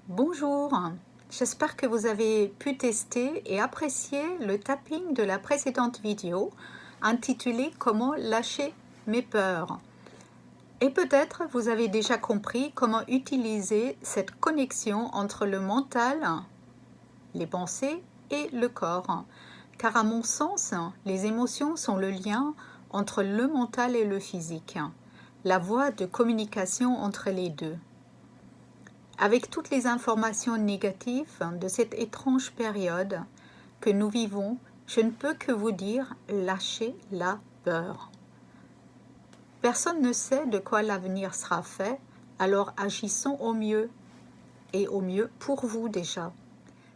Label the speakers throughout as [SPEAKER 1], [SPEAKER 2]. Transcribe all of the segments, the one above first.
[SPEAKER 1] Bonjour, j'espère que vous avez pu tester et apprécier le tapping de la précédente vidéo intitulée Comment lâcher mes peurs. Et peut-être vous avez déjà compris comment utiliser cette connexion entre le mental, les pensées et le corps. Car à mon sens, les émotions sont le lien entre le mental et le physique, la voie de communication entre les deux. Avec toutes les informations négatives de cette étrange période que nous vivons, je ne peux que vous dire lâchez la peur. Personne ne sait de quoi l'avenir sera fait, alors agissons au mieux, et au mieux pour vous déjà.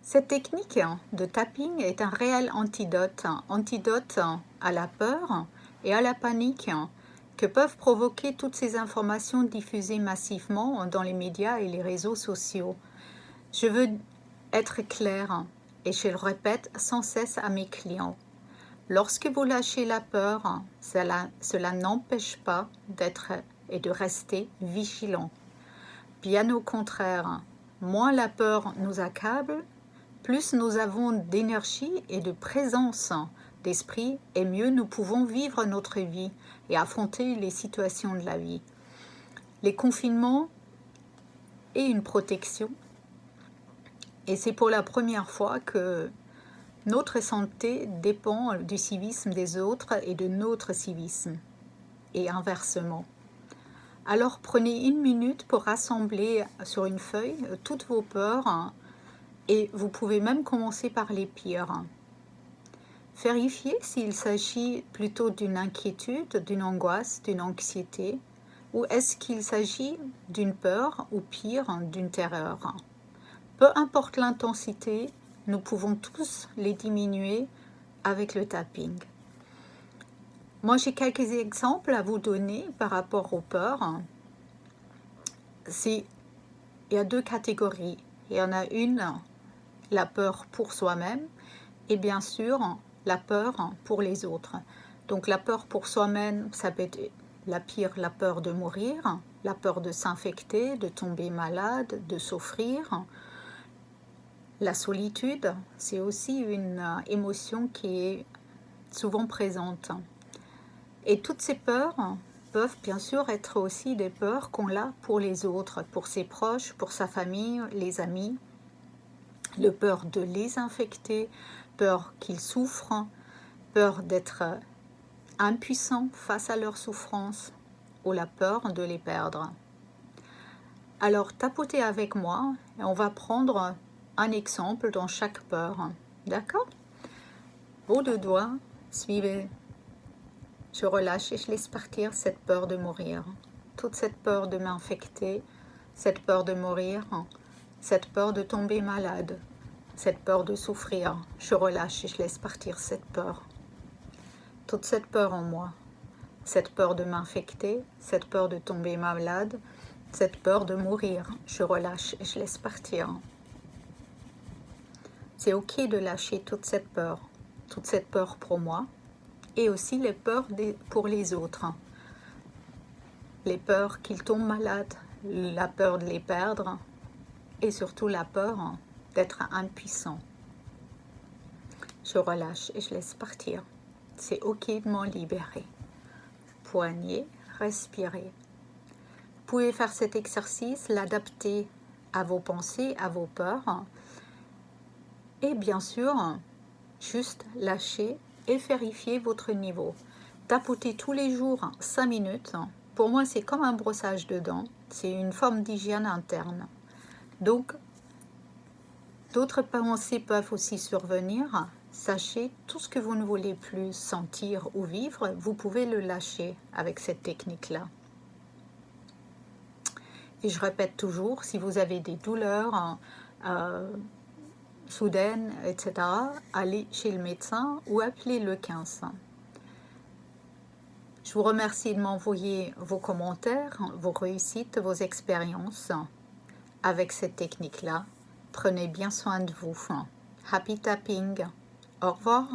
[SPEAKER 1] Cette technique de tapping est un réel antidote à la peur et à la panique que peuvent provoquer toutes ces informations diffusées massivement dans les médias et les réseaux sociaux. Je veux être claire et je le répète sans cesse à mes clients. Lorsque vous lâchez la peur, cela n'empêche pas d'être et de rester vigilant. Bien au contraire, moins la peur nous accable, plus nous avons d'énergie et de présence d'esprit et mieux nous pouvons vivre notre vie et affronter les situations de la vie. Les confinements et une protection. Et c'est pour la première fois que notre santé dépend du civisme des autres et de notre civisme, et inversement. Alors prenez une minute pour rassembler sur une feuille toutes vos peurs et vous pouvez même commencer par les pires. Vérifiez s'il s'agit plutôt d'une inquiétude, d'une angoisse, d'une anxiété, ou est-ce qu'il s'agit d'une peur ou pire, d'une terreur. Peu importe l'intensité, nous pouvons tous les diminuer avec le tapping. Moi, j'ai quelques exemples à vous donner par rapport aux peurs. Il y a deux catégories. Il y en a une, la peur pour soi-même, et bien sûr, la peur pour les autres. Donc la peur pour soi-même, ça peut être la peur de mourir, la peur de s'infecter, de tomber malade, de souffrir. La solitude, c'est aussi une émotion qui est souvent présente. Et toutes ces peurs peuvent bien sûr être aussi des peurs qu'on a pour les autres, pour ses proches, pour sa famille, les amis. La peur de les infecter, peur qu'ils souffrent, peur d'être impuissants face à leur souffrance ou la peur de les perdre. Alors tapotez avec moi et on va prendre un exemple dans chaque peur. D'accord? Vos deux doigts, suivez. Je relâche et je laisse partir cette peur de mourir. Toute cette peur de m'infecter, cette peur de mourir, cette peur de tomber malade, cette peur de souffrir. Je relâche et je laisse partir cette peur. Toute cette peur en moi. Cette peur de m'infecter, cette peur de tomber malade, cette peur de mourir. Je relâche et je laisse partir. C'est ok de lâcher toute cette peur pour moi et aussi les peurs pour les autres. Les peurs qu'ils tombent malades, la peur de les perdre et surtout la peur d'être impuissant. Je relâche et je laisse partir. C'est ok de m'en libérer. Poignée, respirez. Vous pouvez faire cet exercice, l'adapter à vos pensées, à vos peurs. Et bien sûr, juste lâcher et vérifier votre niveau. Tapotez tous les jours 5 minutes. Pour moi, c'est comme un brossage de dents. C'est une forme d'hygiène interne. Donc, d'autres pensées peuvent aussi survenir. Sachez, tout ce que vous ne voulez plus sentir ou vivre, vous pouvez le lâcher avec cette technique-là. Et je répète toujours, si vous avez des douleurs soudaines, etc., allez chez le médecin ou appelez le 15. Je vous remercie de m'envoyer vos commentaires, vos réussites, vos expériences avec cette technique-là. Prenez bien soin de vous. Happy tapping. Au revoir.